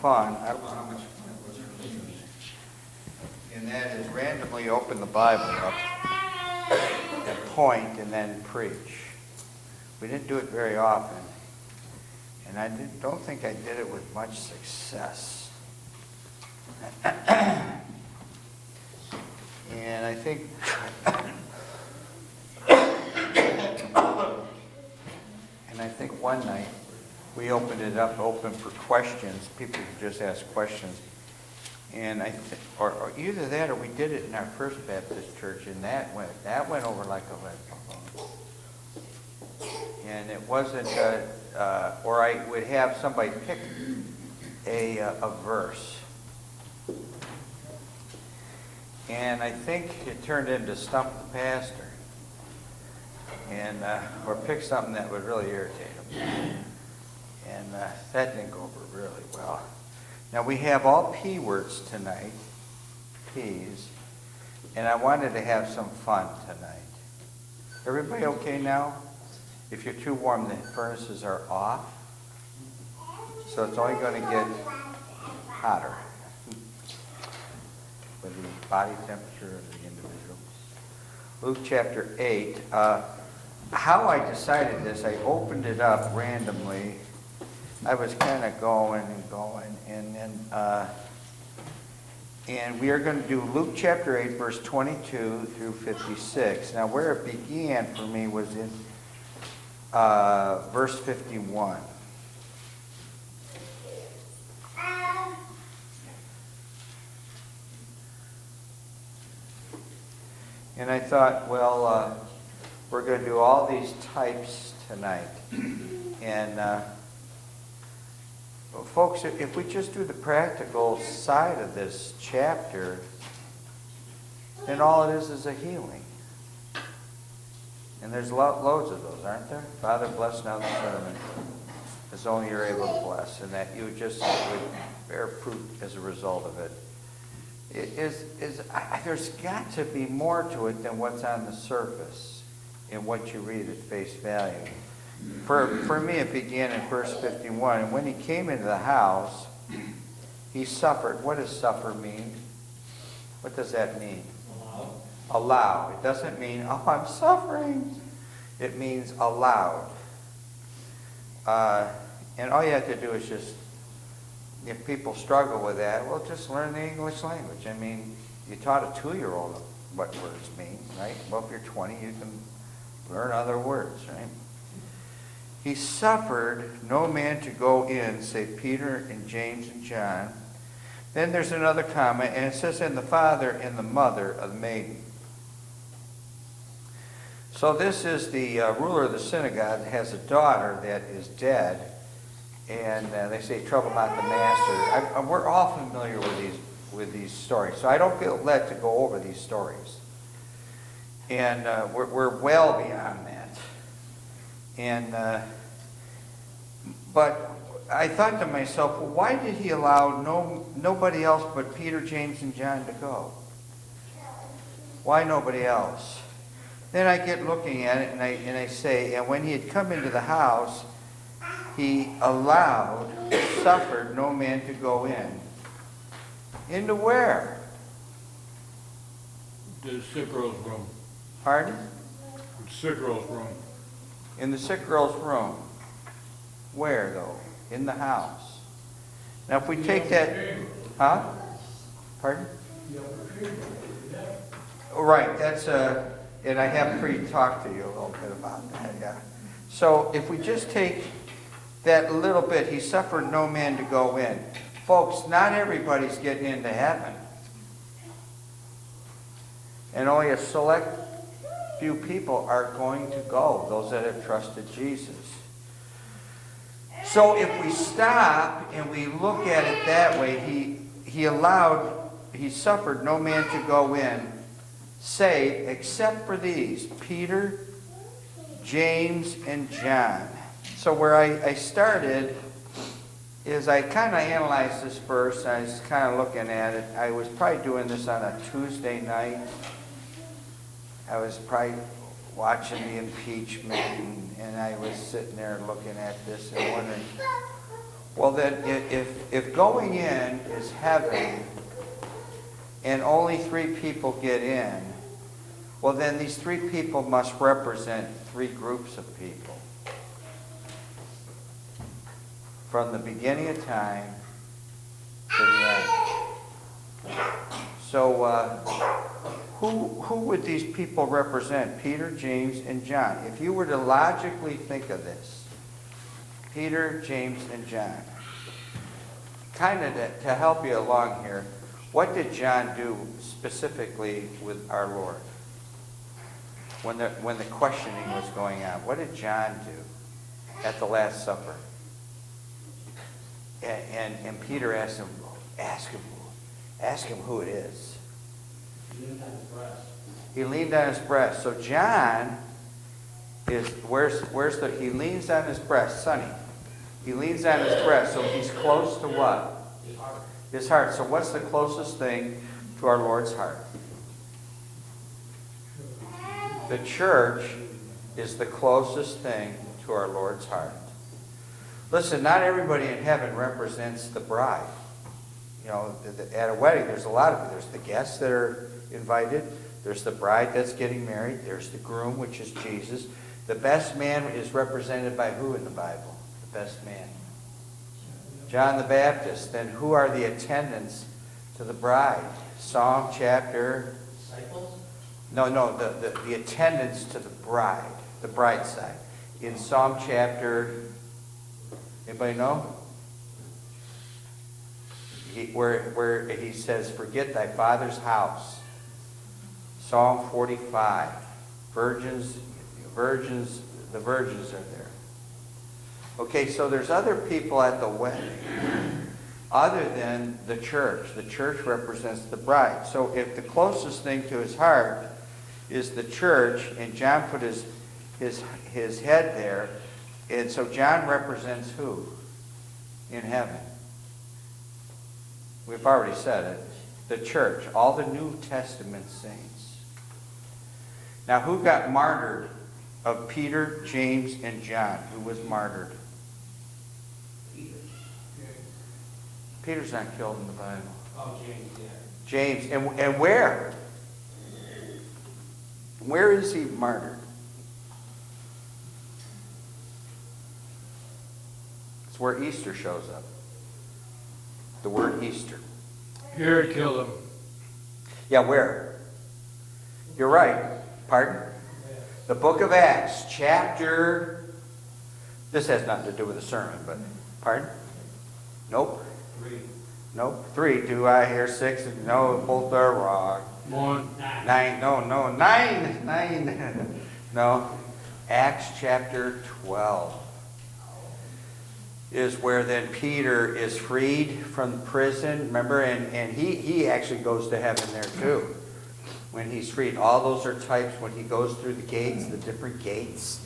fun. I don't know how much fun it was for me. And that is randomly open the Bible up and point and then preach. We didn't do it very often. And I don't think I did it with much success. And I think one night we opened it up open for questions. People could just ask questions. And or either that or we did it in our First Baptist church, and that went over like a lead balloon. And it wasn't or I would have somebody pick a verse. And I think it turned into Stump the Pastor. And or pick something that would really irritate him. And that didn't go over really well. Now we have all P words tonight, P's, and I wanted to have some fun tonight. Everybody okay now? If you're too warm, the furnaces are off. So it's only going to get hotter with the body temperature of the individual. Luke chapter 8. How I decided this, I opened it up randomly. I was kind of going, and then and we are going to do Luke chapter 8, verse 22 through 56. Now, where it began for me was in verse 51. And I thought, well, we're going to do all these types tonight. And folks, if we just do the practical side of this chapter, then all it is a healing. And there's loads of those, aren't there? Father, bless now the sermon as only you're able to bless, and that you just would bear fruit as a result of it. There's got to be more to it than what's on the surface in what you read at face value. For me, it began in verse 51. And when he came into the house, he suffered. What does suffer mean? What does that mean? Allow. It doesn't mean, oh, I'm suffering. It means allowed. And all you have to do is just, if people struggle with that, well, just learn the English language. I mean, you taught a 2-year-old what words mean, right? Well, if you're 20, you can learn other words, right? He suffered no man to go in, save Peter and James and John. Then there's another comma, and it says, and the father and the mother of the maiden. So this is the ruler of the synagogue that has a daughter that is dead, and they say, trouble not the master. We're all familiar with these stories, so I don't feel led to go over these stories. And we're well beyond that. And but I thought to myself, well, why did he allow nobody else but Peter, James, and John to go? Why nobody else? Then I get looking at it, and I say, and when he had come into the house, he suffered no man to go in. Into where? The sick girl's room. Pardon? The sick girl's room. In the sick girl's room. Where, though? In the house. Now, if we take that... Huh? Pardon? Right, that's and I have pre-talked to you a little bit about that, yeah. So, if we just take that little bit, he suffered no man to go in. Folks, not everybody's getting into heaven. And only a select few people are going to go, those that have trusted Jesus. So if we stop and we look at it that way, he suffered no man to go in, save, except for these, Peter, James, and John. So where I started is I kind of analyzed this verse, and I was kind of looking at it. I was probably doing this on a Tuesday night. I was probably watching the impeachment, and I was sitting there looking at this and wondering, Well, then, if going in is heaven and only 3 people get in, well, then these 3 people must represent 3 groups of people. From the beginning of time to the end. So, who would these people represent? Peter, James, and John. If you were to logically think of this, Peter, James, and John. Kind of to help you along here, what did John do specifically with our Lord? When the questioning was going on, what did John do at the Last Supper? And Peter asked him who it is. He leaned on his breast. He leaned on his breast. So John is, he leans on his breast, Sonny. He leans on his breast, so he's close to what? His heart. His heart. So what's the closest thing to our Lord's heart? The church is the closest thing to our Lord's heart. Listen, not everybody in heaven represents the bride. You know, at a wedding, there's a lot of it. There's the guests that are invited. There's the bride that's getting married. There's the groom, which is Jesus. The best man is represented by who in the Bible? The best man. John the Baptist. Then who are the attendants to the bride? Psalm chapter... Disciples? No, the attendants to the bride side. In Psalm chapter... Anybody know? Where he says, forget thy father's house. Psalm 45. The virgins are there. Okay, so there's other people at the wedding other than the church. The church represents the bride. So if the closest thing to his heart is the church, and John put his head there, and so John represents who in heaven? We've already said it. The church, all the New Testament saints. Now, who got martyred of Peter, James, and John? Who was martyred? Peter. Peter's not killed in the Bible. Oh, James, yeah. James, and where? Where is he martyred? It's where Easter shows up. The word Easter. Herod killed him. Yeah, where? You're right. Pardon? The book of Acts, chapter... This has nothing to do with the sermon, but... Pardon? Nope. 3. Nope. 3. Do I hear 6? No, both are wrong. 1. 9. No. 9. No. Acts chapter 12 is where then Peter is freed from prison. Remember? And he actually goes to heaven there too. When he's freed. All those are types when he goes through the gates, the different gates.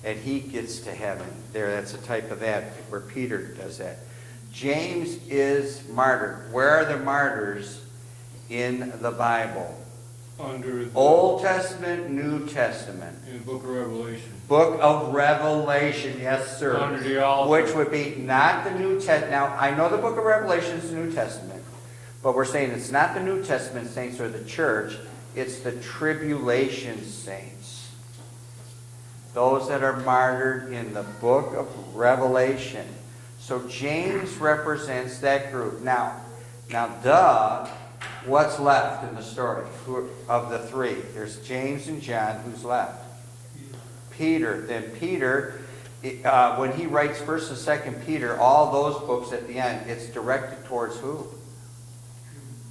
And he gets to heaven. There, that's a type of that, where Peter does that. James is martyred. Where are the martyrs in the Bible? Under the... Old Testament, New Testament. In the book of Revelation. Book of Revelation, yes, sir. Under the altar. Which would be not the New Testament. Now, I know the book of Revelation is the New Testament, but we're saying it's not the New Testament saints or the church, it's the tribulation saints. Those that are martyred in the book of Revelation. So James represents that group. Now, what's left in the story of the 3? There's James and John. Who's left? Peter. Then Peter, when he writes 1st and 2nd Peter, all those books at the end, it's directed towards who?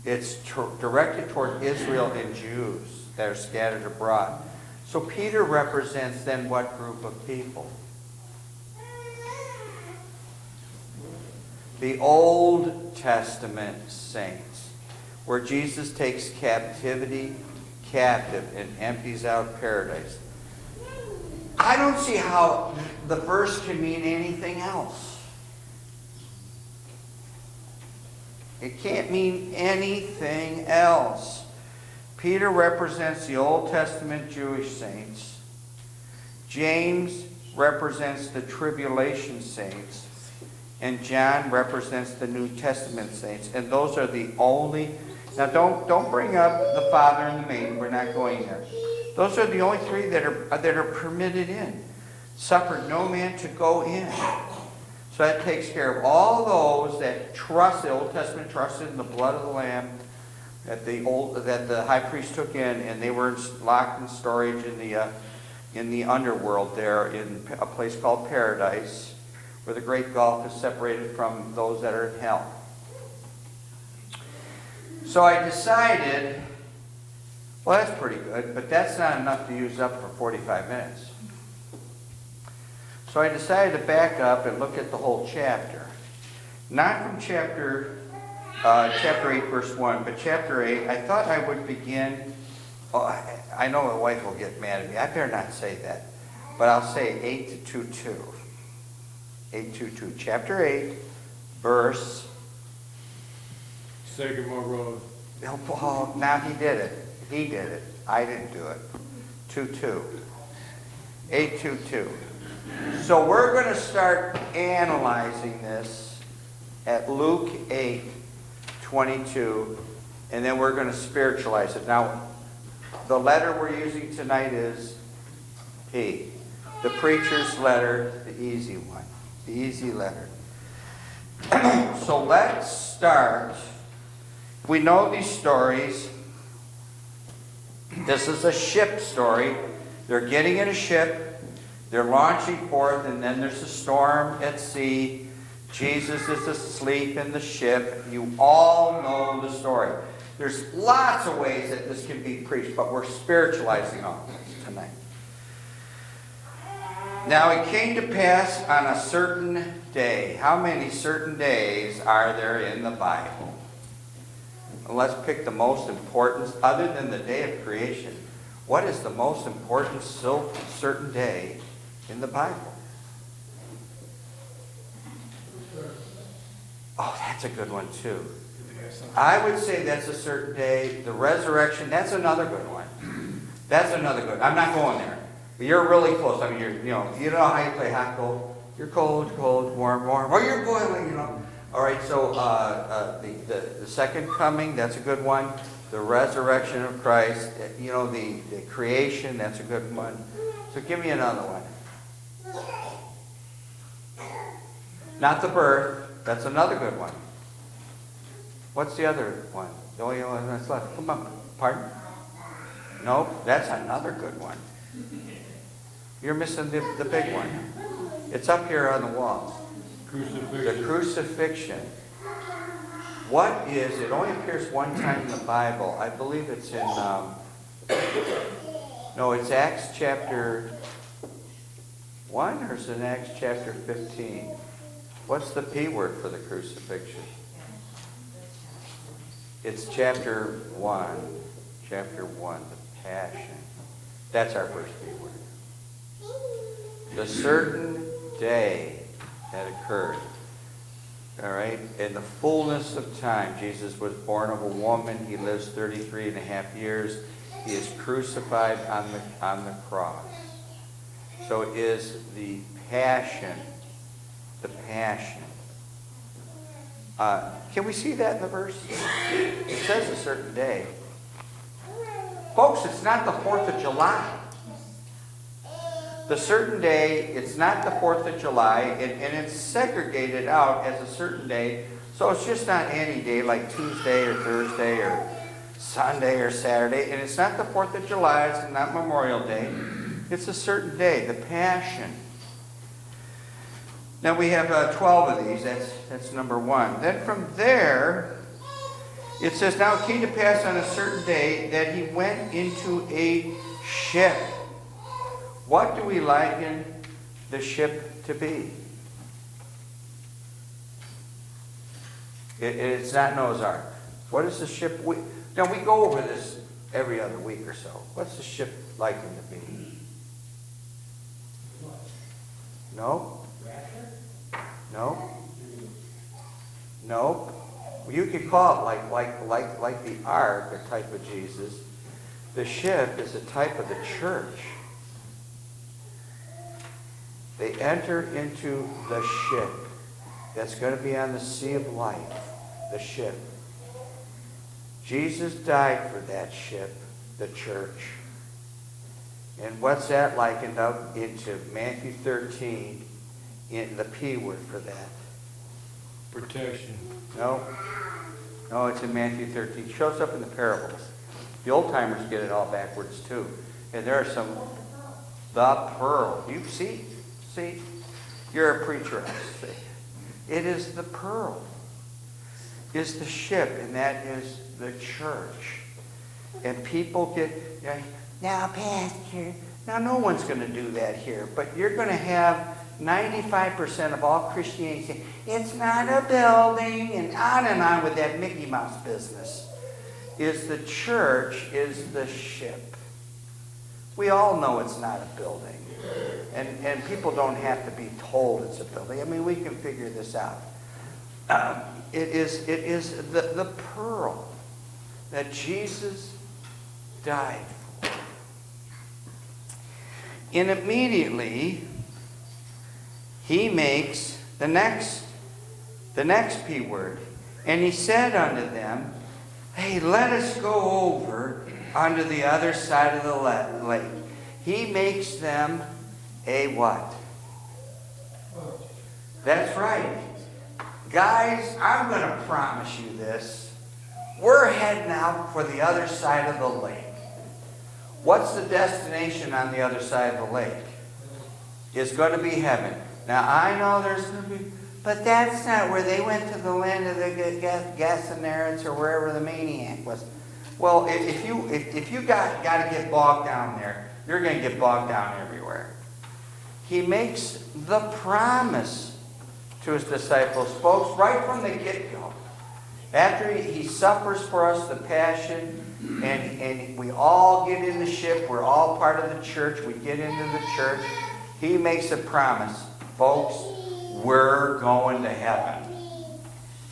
It's directed toward Israel and Jews that are scattered abroad. So Peter represents then what group of people? The Old Testament saints, where Jesus takes captivity captive and empties out paradise. I don't see how the verse can mean anything else. It can't mean anything else. Peter represents the Old Testament Jewish saints. James represents the tribulation saints. and John represents the New Testament saints. And those are the only, now don't bring up the Father and the Maid. We're not going there. Those are the only three that are permitted in. Suffered no man to go in. So that takes care of all those that trust, the Old Testament trusted in the blood of the Lamb that the high priest took in, and they were locked in storage in the underworld there in a place called Paradise, where the great gulf is separated from those that are in hell. So I decided, well, that's pretty good, but that's not enough to use up for 45 minutes. So I decided to back up and look at the whole chapter. Not from chapter 8, verse 1, but chapter 8. I thought I would begin, I know my wife will get mad at me. I better not say that. But I'll say 8 to 2:2. 8:2:2. Chapter 8, verse... Second arose. Oh, now he did it. He did it. I didn't do it. 2:2. 8:2:2. So we're going to start analyzing this at Luke 8:22, and then we're going to spiritualize it. Now, the letter we're using tonight is P. The preacher's letter, the easy one. The easy letter. So let's start. We know these stories. This is a ship story. They're getting in a ship. They're launching forth, and then there's a storm at sea. Jesus is asleep in the ship. You all know the story. There's lots of ways that this can be preached, but we're spiritualizing all this tonight. Now it came to pass on a certain day. How many certain days are there in the Bible? Well, let's pick the most important, other than the day of creation. What is the most important certain day in the Bible? Oh, that's a good one too. I would say that's a certain day. The resurrection, that's another good one. That's another good. I'm not going there. But you're really close. I mean, you know how you play hot, cold. You're cold, cold, warm, warm. Or you're boiling, you know. All right, so the second coming, that's a good one. The resurrection of Christ, you know, the creation, that's a good one. So give me another one. Not the birth, that's another good one. What's the other one? The only one that's left. Come on, pardon? Nope, that's another good one. You're missing the big one. It's up here on the wall. Crucifixion. The crucifixion. What is, it only appears one time in the Bible. I believe it's in, no, it's Acts chapter 1, or is it Acts chapter 15? What's the P word for the crucifixion? It's chapter 1. Chapter 1, the passion. That's our first P word. The certain day that occurred. All right? In the fullness of time, Jesus was born of a woman. He lives 33 and a half years. He is crucified on the cross. So it is the passion. The passion. Can we see that in the verse? It says a certain day. Folks, it's not the 4th of July. The certain day, it's not the 4th of July, and it's segregated out as a certain day. So it's just not any day like Tuesday or Thursday or Sunday or Saturday. And it's not the 4th of July, it's not Memorial Day. It's a certain day, the Passion. Now we have 12 of these, that's number 1. Then from there, it says, now it came to pass on a certain day that he went into a ship. What do we liken the ship to be? It's not Noah's Ark. What is the ship? Now we go over this every other week or so. What's the ship likened to be? No? No? No? You could call it like the ark, a type of Jesus. The ship is a type of the church. They enter into the ship. that's going to be on the sea of life, the ship. Jesus died for that ship, the church. And what's that likened up into Matthew 13, in the P word for that? Protection. No, it's in Matthew 13. It shows up in the parables. The old timers get it all backwards too. And there are some, the pearl. You see, you're a preacher, I see. It is the pearl, is the ship, and that is the church. And people get, now Pastor, now no one's going to do that here, but you're going to have 95% of all Christianity say, it's not a building, and on with that Mickey Mouse business. Is the church, is the ship. We all know it's not a building. And people don't have to be told it's a building. I mean, we can figure this out. It is the pearl that Jesus died for. And immediately, he makes the next P word. And he said unto them, hey, let us go over unto the other side of the lake. He makes them a what? That's right. Guys, I'm going to promise you this. We're heading out for the other side of the lake. What's the destination on the other side of the lake? It's going to be heaven. Now, I know there's going to be, but that's not where they went to the land of the Gadarenes or wherever the maniac was. Well, if you got to get bogged down there, you're going to get bogged down everywhere. He makes the promise to his disciples, folks, right from the get-go. After he suffers for us the passion, and we all get in the ship, we're all part of the church, we get into the church, he makes a promise. Folks, we're going to heaven.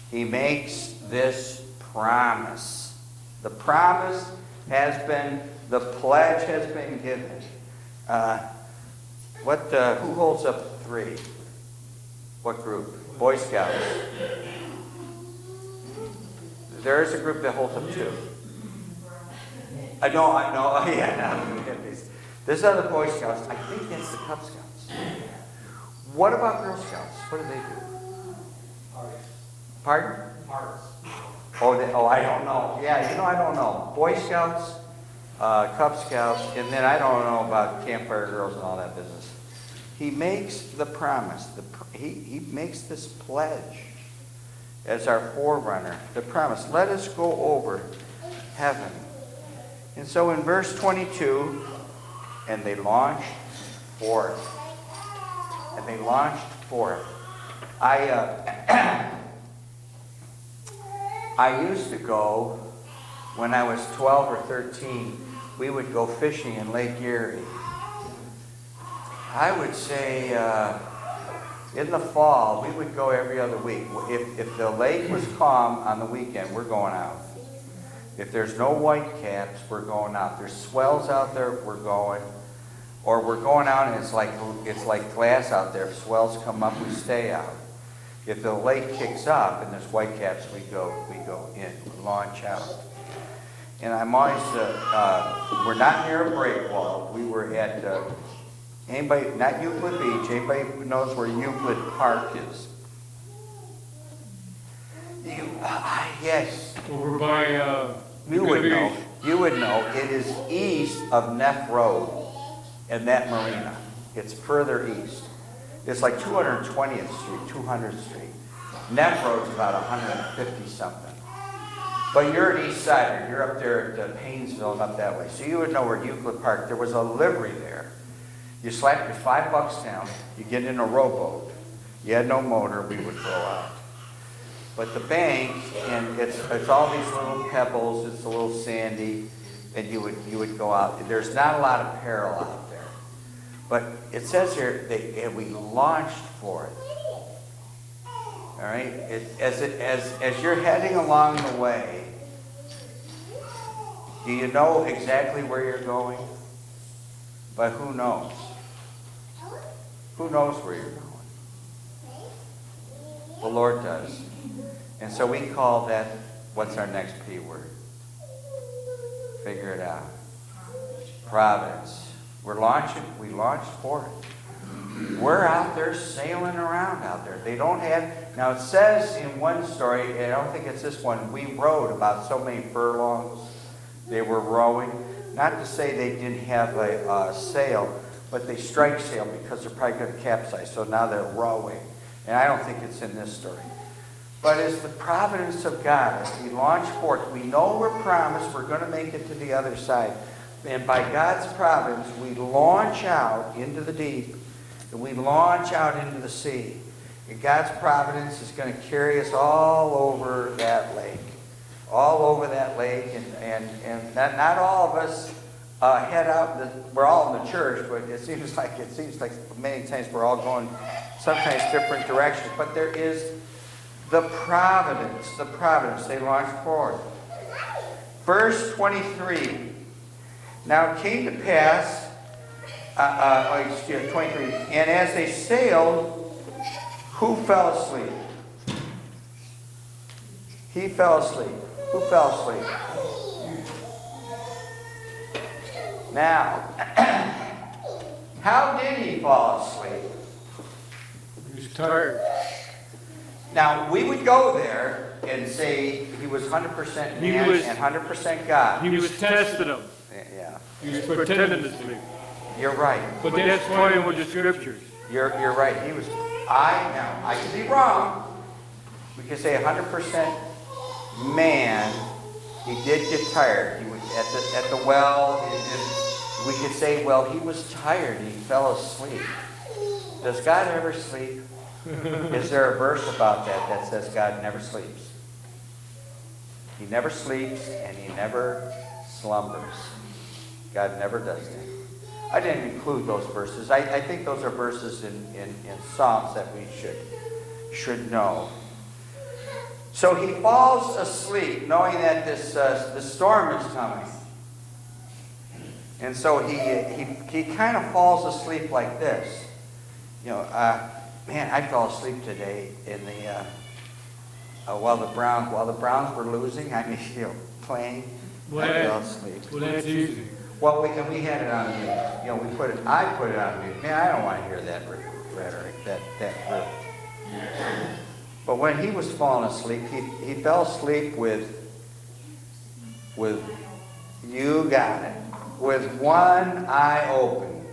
He makes this promise. The promise has been, the pledge has been given. Who holds up 3? What group? Boy Scouts. There is a group that holds up 2. I know. Oh, yeah. There's other Boy Scouts. I think that's the Cub Scouts. What about Girl Scouts? What do they do? Pardon? Hearts. Oh, I don't know. Yeah, I don't know. Boy Scouts, Cub Scouts, and then I don't know about Campfire Girls and all that business. He makes the promise. He makes this pledge as our forerunner. The promise. Let us go over heaven. And so in verse 22, and they launched forth. And they launched forth. I used to go, when I was 12 or 13, we would go fishing in Lake Erie. I would say in the fall, we would go every other week. If the lake was calm on the weekend, we're going out. If there's no white caps, we're going out. There's swells out there, we're going. Or we're going out and it's like glass out there. If swells come up, we stay out. If the lake kicks up and there's white caps, we go in, we launch out. And I'm always, we're not near a break wall. We were at, anybody, not Euclid Beach, anybody who knows where Euclid Park is? Yes. Over by You would know. You would know. It is east of Neff Road and that marina. It's further east. It's like 220th Street, 200th Street. Neff Road's about 150 something. But you're an east sider. You're up there at Paynesville and up that way. So you would know where Euclid Park, there was a livery there. You slap your $5 down, you get in a rowboat. You had no motor, we would row out. But the bank, and it's all these little pebbles, it's a little sandy, and you would go out. There's not a lot of peril out there. But it says here, we launched for it. All right? As you're heading along the way, do you know exactly where you're going? But who knows? Who knows where you're going? The Lord does. And so we call that, what's our next P word? Figure it out. Providence. We launched forth. We're out there sailing around out there. They don't have, now it says in one story, I don't think it's this one, we rowed about so many furlongs. They were rowing. Not to say they didn't have a sail, but they strike sail because they're probably going to capsize. So now they're rowing. And I don't think it's in this story. But it's the providence of God. As we launch forth, we know we're promised we're going to make it to the other side. And by God's providence, we launch out into the deep. And we launch out into the sea. And God's providence is going to carry us all over that lake. All over that lake. And not all of us head out. We're all in the church, but it seems like many times we're all going sometimes different directions. But there is the providence. They launch forward. Verse 23. Now it came to pass, 23, and as they sailed, who fell asleep? He fell asleep. Who fell asleep? Now, how did he fall asleep? He was tired. Now, we would go there and say he was 100% man and 100% God. He was testing them. Yeah, He was pretending to sleep. you're right. But that's why with the scriptures. You're right. He was. I could be wrong. We could say 100% man. He did get tired. He was at the well. We could say, well, he was tired. He fell asleep. Does God ever sleep? Is there a verse about that says God never sleeps? He never sleeps and he never slumbers. God never does that. I didn't include those verses. I think those are verses in Psalms that we should know. So he falls asleep knowing that the storm is coming. And so he kind of falls asleep like this. Man, I fell asleep today in the while the Browns were losing. Playing. I fell asleep. Well, that's easy. Well, we had it on mute. I put it on mute. Man, I don't want to hear that rhetoric, that rip. But when he was falling asleep, he fell asleep with you got it, with one eye open,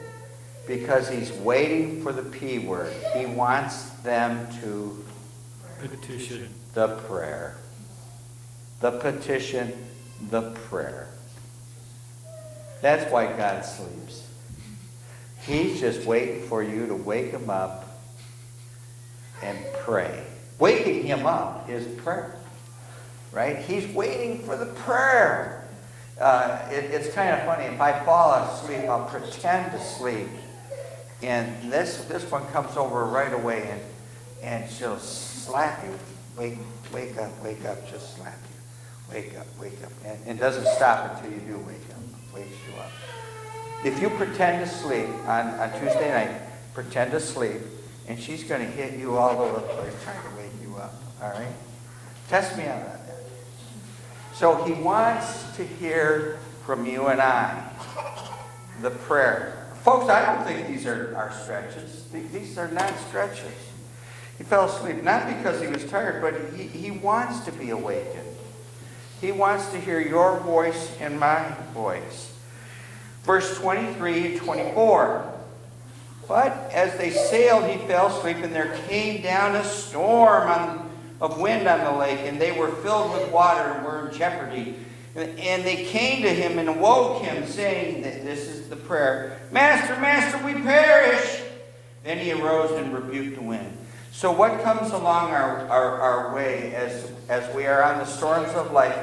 because he's waiting for the P word. He wants them to Petition. the prayer. The petition, the prayer. That's why God sleeps. He's just waiting for you to wake him up and pray. Waking him up is prayer. Right? He's waiting for the prayer. It's kind of funny. If I fall asleep, I'll pretend to sleep. And this one comes over right away and she'll slap you. Wake up, just slap you. Wake up. And it doesn't stop until you do wake up. Wakes you up. If you pretend to sleep on Tuesday night, pretend to sleep, and she's going to hit you all over the place trying to wake you up. All right? Test me out on that. So he wants to hear from you and I the prayer. Folks, I don't think these are stretches. These are not stretches. He fell asleep not because he was tired, but he wants to be awakened. He wants to hear your voice and my voice. Verse 23 and 24. But as they sailed, he fell asleep, and there came down a storm of wind on the lake, and they were filled with water and were in jeopardy. And they came to him and awoke him, saying, this is the prayer, Master, Master, we perish. Then he arose and rebuked the wind. So what comes along our way as we are on the storms of life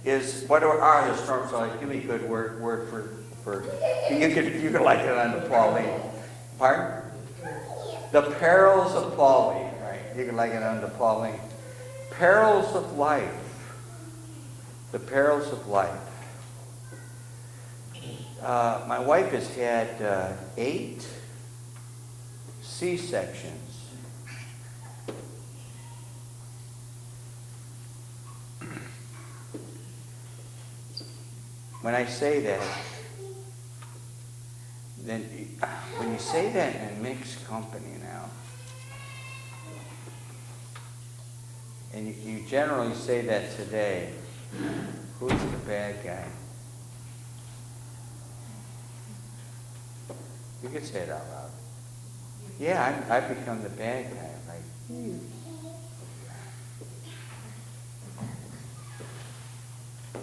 is, what are the storms of life? Give me a good word for you could like it on the Pauline. Pardon? The perils of Pauline, right? You can like it on the Pauline. Perils of life. The perils of life. My wife has had 8 C-sections. when I say that, then when you say that in a mixed company now, and you generally say that today, who's the bad guy? You could say it out loud. Yeah, I've become the bad guy. Like,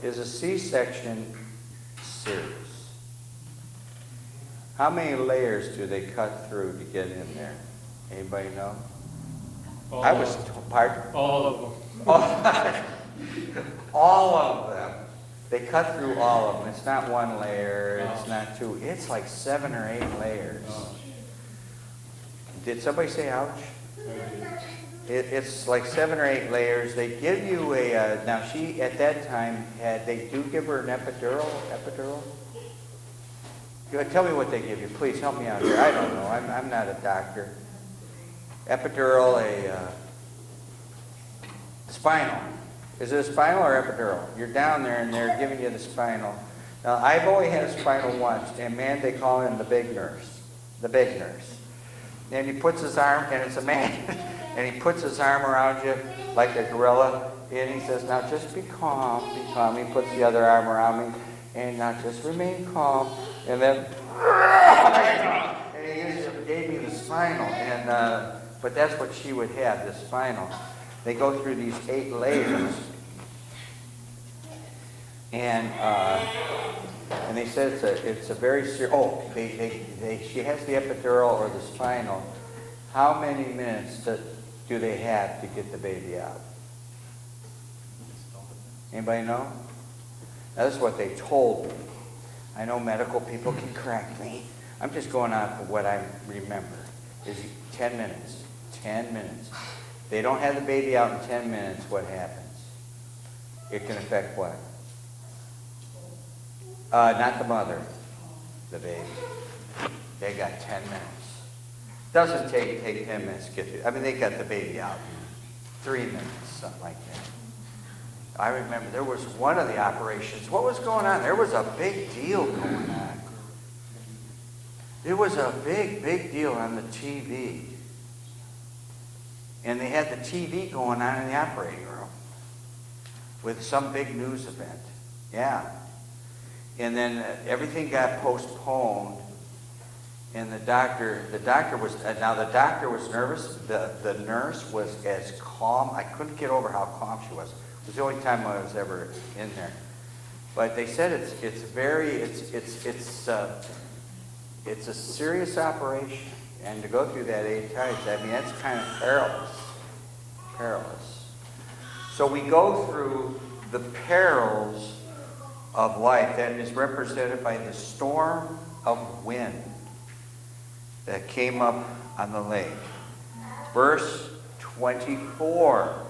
is a C-section serious? How many layers do they cut through to get in there? Anybody know? I was pardon? All of them. All of them. They cut through all of them. It's not one layer. It's not two. It's like 7 or 8 layers. Did somebody say ouch? It's like 7 or 8 layers. They give you a, now she at that time they do give her an epidural? Tell me what they give you. Please help me out here. I don't know. I'm not a doctor. Epidural, spinal. Is it a spinal or epidural? You're down there and they're giving you the spinal. Now, I've only had a spinal once, and man, they call him the big nurse. The big nurse. And he puts his arm, and it's a man, and he puts his arm around you like a gorilla, and he says, now just be calm, be calm. He puts the other arm around me, and now just remain calm. And then, and he gave me the spinal, and but that's what she would have, the spinal. They go through these 8 layers, and they said it's a very serious. Oh, she has the epidural or the spinal. How many minutes do they have to get the baby out? Anybody know? Now, this is what they told me. I know medical people can correct me. I'm just going off of what I remember. Is 10 minutes. 10 minutes. If they don't have the baby out in 10 minutes, what happens? It can affect what? Not the mother, the baby. They got 10 minutes. Doesn't take 10 minutes to get through. I mean, they got the baby out in 3 minutes, something like that. I remember there was one of the operations. What was going on? There was a big deal going on. It was a big deal on the TV. And they had the TV going on in the operating room with some big news event. Yeah. And then everything got postponed. And the doctor was nervous. The nurse was as calm. I couldn't get over how calm she was. It was the only time I was ever in there. But they said it's a serious operation. And to go through that 8 times, I mean, that's kind of perilous. So we go through the perils of life that is represented by the storm of wind that came up on the lake. Verse 24.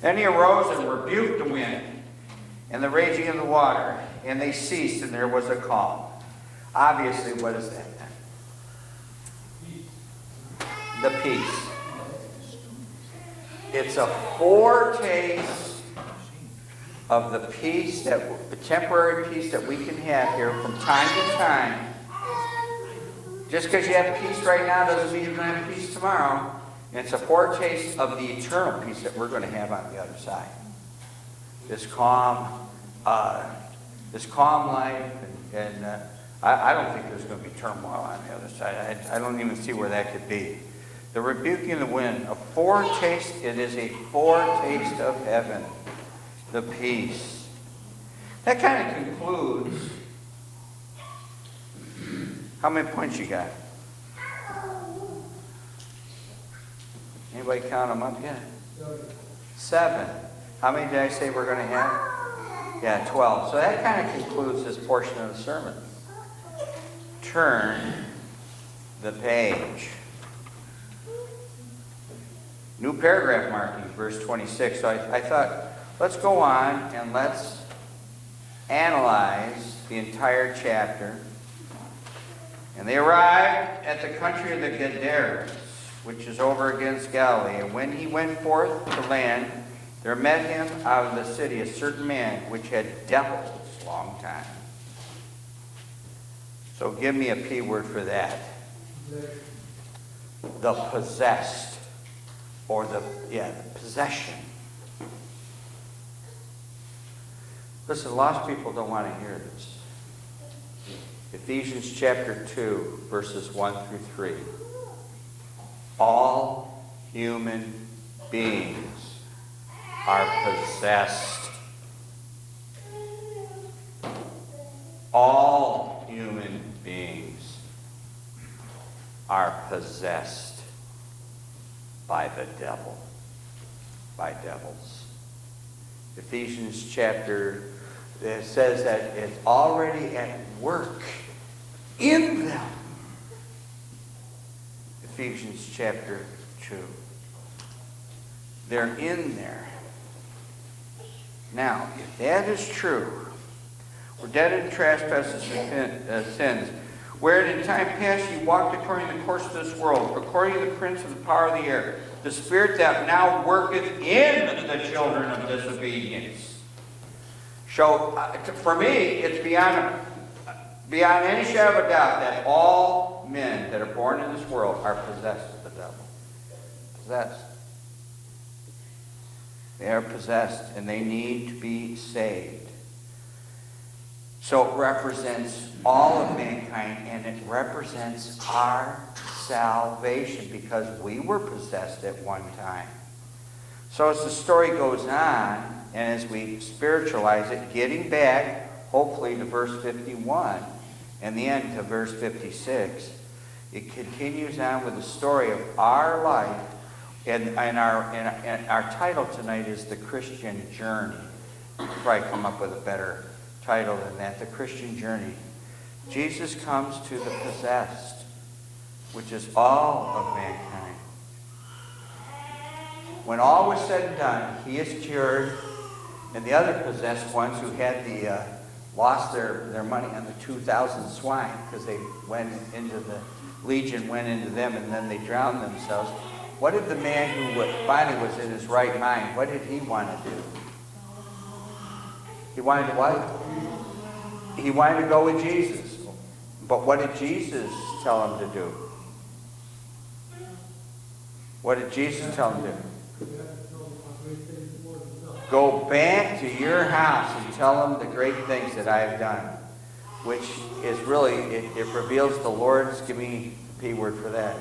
Then he arose and rebuked the wind and the raging of the water, and they ceased, and there was a calm. Obviously, what is that then? The peace. It's a foretaste of the peace, the temporary peace that we can have here from time to time. Just because you have peace right now doesn't mean you're going to have peace tomorrow. And it's a foretaste of the eternal peace that we're going to have on the other side. This calm life, and I don't think there's going to be turmoil on the other side. I don't even see where that could be. The rebuking of the wind, a foretaste. It is a foretaste of heaven, the peace. That kind of concludes. How many points you got? Anybody count them up yet? 7. How many did I say we're going to have? Yeah, 12. So that kind of concludes this portion of the sermon. Turn the page. New paragraph marking, verse 26. So I thought, let's go on and let's analyze the entire chapter. And they arrived at the country of the Gadarenes, which is over against Galilee. And when he went forth to land, There met him out of the city a certain man which had devils long time. So give me a P word for that. The possessed, or the possession. Listen, lost people don't want to hear this. Ephesians chapter 2, verses 1 through 3. All human beings are possessed. All human beings are possessed by the devil, by devils. Ephesians chapter, it says that it's already at work in them. Ephesians chapter 2. They're in there. Now, if that is true, we're dead in trespasses and sins, wherein in time past ye walked according to the course of this world, according to the prince of the power of the air, the spirit that now worketh in the children of disobedience. So, for me, it's beyond any shadow of a doubt that all men that are born in this world are possessed of the devil. Possessed. They are possessed, and they need to be saved. So it represents all of mankind, and it represents our salvation, because we were possessed at one time. So as the story goes on, and as we spiritualize it, getting back, hopefully, to verse 51, and the end to verse 56, it continues on with the story of our life, and our title tonight is The Christian Journey. We'll probably come up with a better title than that, The Christian Journey. Jesus comes to the possessed, which is all of mankind. When all was said and done, he is cured, and the other possessed ones who had lost their money on the 2,000 swine, because they went into the legion, went into them, and then they drowned themselves. What did the man who finally was in his right mind, what did he want to do? He wanted to what? He wanted to go with Jesus. But what did Jesus tell him to do? What did Jesus tell him to do? Go back to your house and tell them the great things that I have done. Which is really, it reveals the Lord's, give me the P word for that.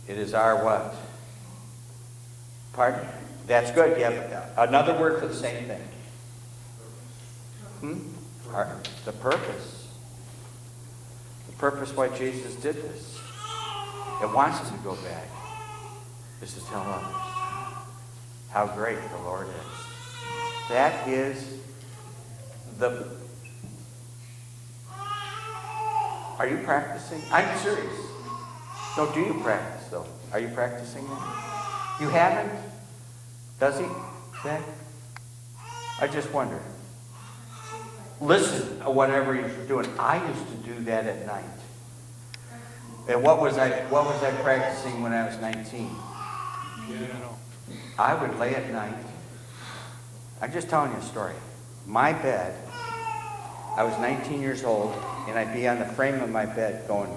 It is our what? Pardon? That's good. Yeah, another word for the same thing. The purpose. The purpose why Jesus did this. It wants us to go back. Is to tell others how great the Lord is. That is the... Are you practicing? I'm serious. No, do you practice, though? Are you practicing it? You haven't? Does he? Then? I just wonder. Listen, whatever you're doing. I used to do that at night. And what was I practicing when I was 19? I would lay at night. I'm just telling you a story. My bed, I was 19 years old, and I'd be on the frame of my bed going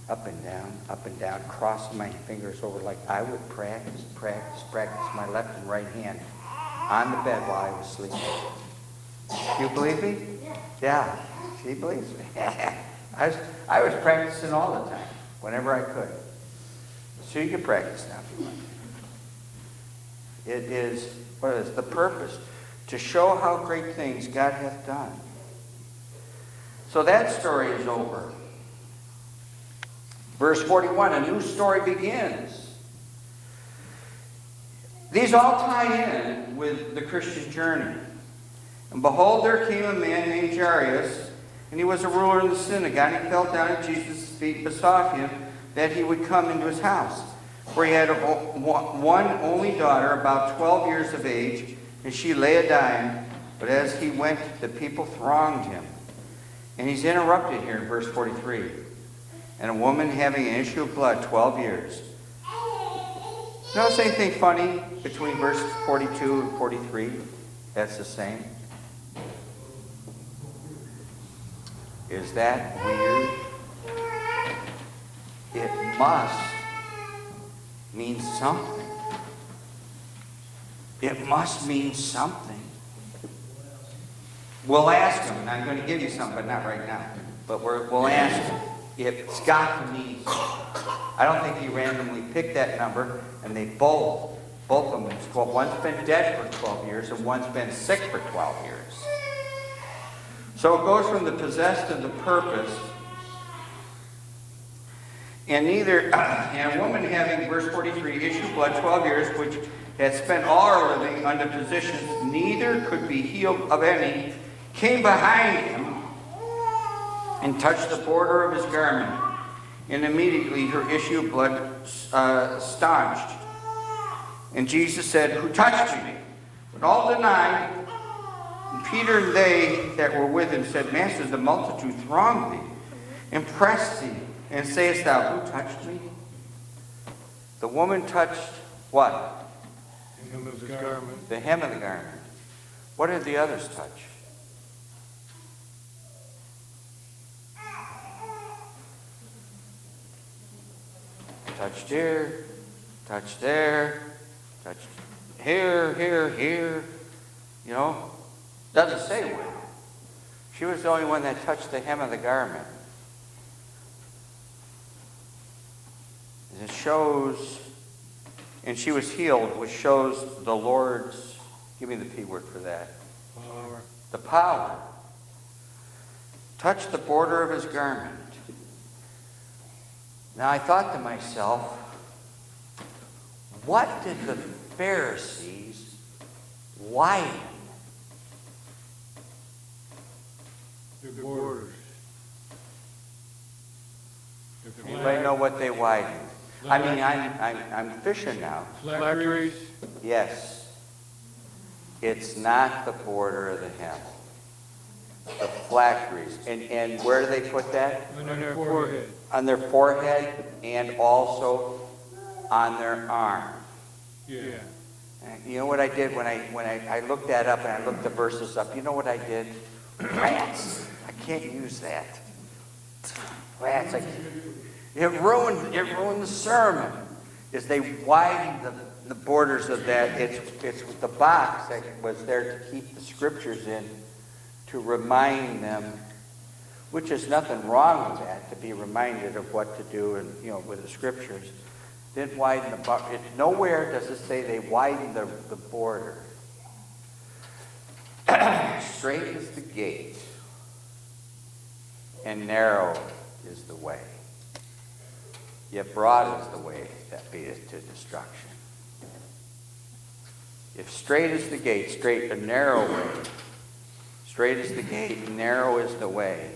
up and down, crossing my fingers over like I would practice my left and right hand on the bed while I was sleeping. Do you believe me? Yeah, she believes me. I was practicing all the time, whenever I could. So you can practice now if you want. It is, what is the purpose? To show how great things God hath done. So that story is over. Verse 41, a new story begins. These all tie in with the Christian journey. And behold, there came a man named Jairus, and he was a ruler in the synagogue, and he fell down at Jesus' feet and besought him that he would come into his house. For he had one only daughter, about 12 years of age, and she lay a-dying. But as he went, the people thronged him. And he's interrupted here in verse 43. And a woman having an issue of blood 12 years. Notice anything funny between verse 42 and 43? That's the same. Is that weird? It must mean something. It must mean something. We'll ask him, and I'm going to give you some, but not right now. But we'll ask him. It's got to mean something. I don't think he randomly picked that number, and they both of them, 12. One's been dead for 12 years, and one's been sick for 12 years. So it goes from the possessed to the purpose. And a woman having, verse 43, issued blood 12 years, which had spent all her living under physicians, neither could be healed of any, came behind him and touched the border of his garment. And immediately her issue of blood stanched. And Jesus said, "Who touched me?" But all denied. And Peter and they that were with him said, "Master, the multitude thronged thee, and pressed thee, and sayest thou, Who touched me?" The woman touched what? The hem of his garment. The hem of the garment. What did the others touch? Touched here, touched there, touched here. You know, doesn't say where. She was the only one that touched the hem of the garment. It shows, and she was healed, which shows the Lord's, give me the P word for that. Power. The power. Touched the border of his garment. Now I thought to myself, what did the Pharisees widen? The borders. Anybody know what they widened? I mean, I'm fishing now. Phylacteries. Yes. It's not the border of the hem. The phylacteries. And where do they put that? On their forehead. On their forehead and also on their arm. Yeah. You know what I did when I looked that up and I looked the verses up? You know what I did? Rats. I can't use that. Rats. It ruined the sermon. Is they widened the borders of that. It's the box that was there to keep the scriptures in, to remind them, which is nothing wrong with that, to be reminded of what to do and with the scriptures. Didn't widen the border. Nowhere does it say they widened the border. Straight is the gate, and narrow is the way. Yet broad is the way that leadeth to destruction. If straight is the gate, straight a narrow way. Straight is the gate, narrow is the way.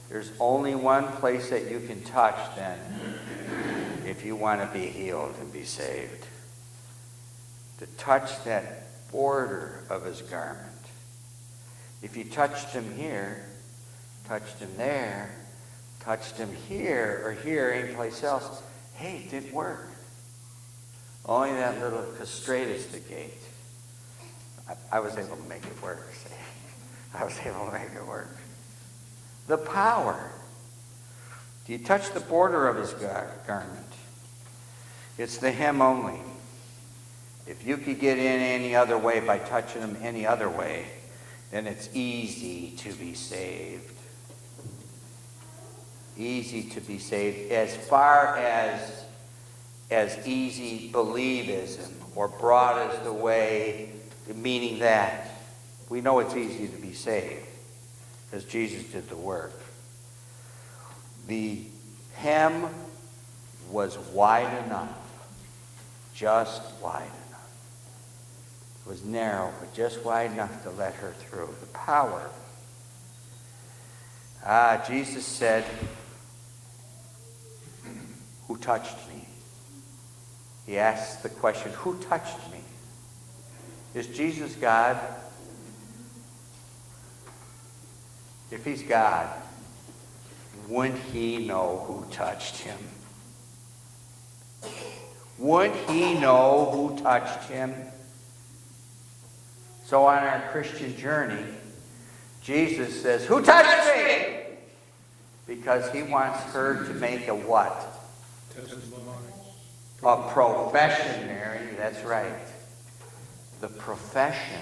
There's only one place that you can touch then if you want to be healed and be saved. To touch that border of his garment. If you touched him here, touched him there, touched him here or here, any place else, hey, it didn't work. Only that little, because straight is the gate. I was able to make it work, see. I was able to make it work. The power. Do you touch the border of his garment? It's the hem only. If you could get in any other way by touching him any other way, then it's easy to be saved. Easy to be saved. As far as easy believism or broad is the way, meaning that we know it's easy to be saved because Jesus did the work. The hem was wide enough, just wide enough. It was narrow, but just wide enough to let her through. The power. Jesus said, "Who touched me?" He asked the question, who touched me? Is Jesus God? If he's God, wouldn't he know who touched him? Wouldn't he know who touched him? So on our Christian journey, Jesus says, who touched me? Because he wants her to make a what? Testimony. A profession, Mary. That's right. The profession.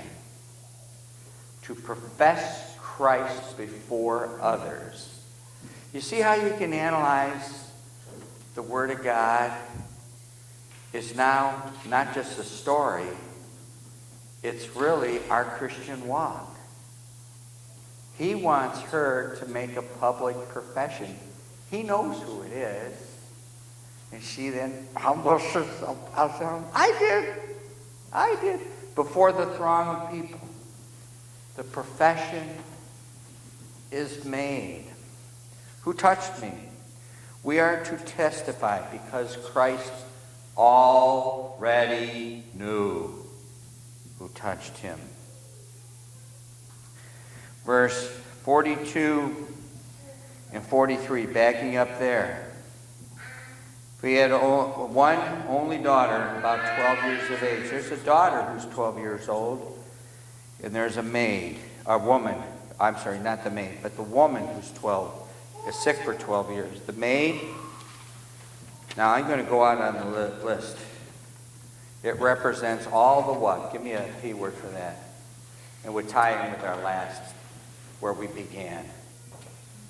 To profess Christ before others. You see how you can analyze the Word of God? It's now not just a story. It's really our Christian walk. He wants her to make a public profession. He knows who it is. And she then humbles herself. I did. Before the throng of people. The profession is made. Who touched me? We are to testify because Christ already knew who touched him. Verse 42 and 43, backing up there. We had one only daughter, about 12 years of age. There's a daughter who's 12 years old, and there's a maid, a woman. I'm sorry, not the maid, but the woman who's 12, is sick for 12 years. The maid, now I'm going to go out on the list. It represents all the what? Give me a P word for that. It would tie in with our last, where we began.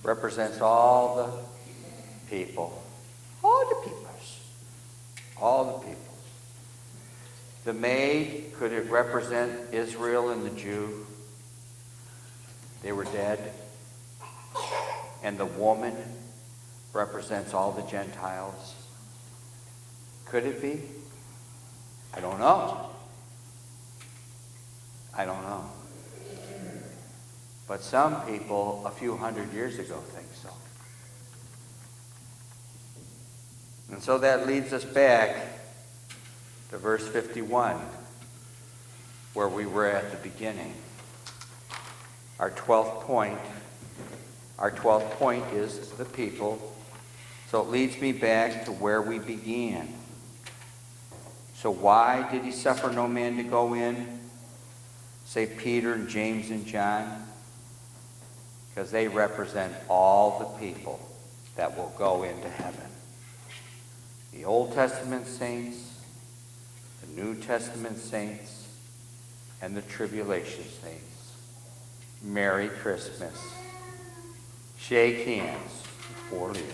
Represents all the people. All the peoples. All the peoples. The maid, could it represent Israel and the Jew? They were dead. And the woman represents all the Gentiles. Could it be? I don't know. I don't know. But some people a few hundred years ago think so. And so that leads us back to verse 51, where we were at the beginning. Our 12th point is the people. So it leads me back to where we began. So why did he suffer no man to go in? Say Peter and James and John. Because they represent all the people that will go into heaven. The Old Testament saints, the New Testament saints, and the tribulation saints. Merry Christmas. Shake hands before leaving.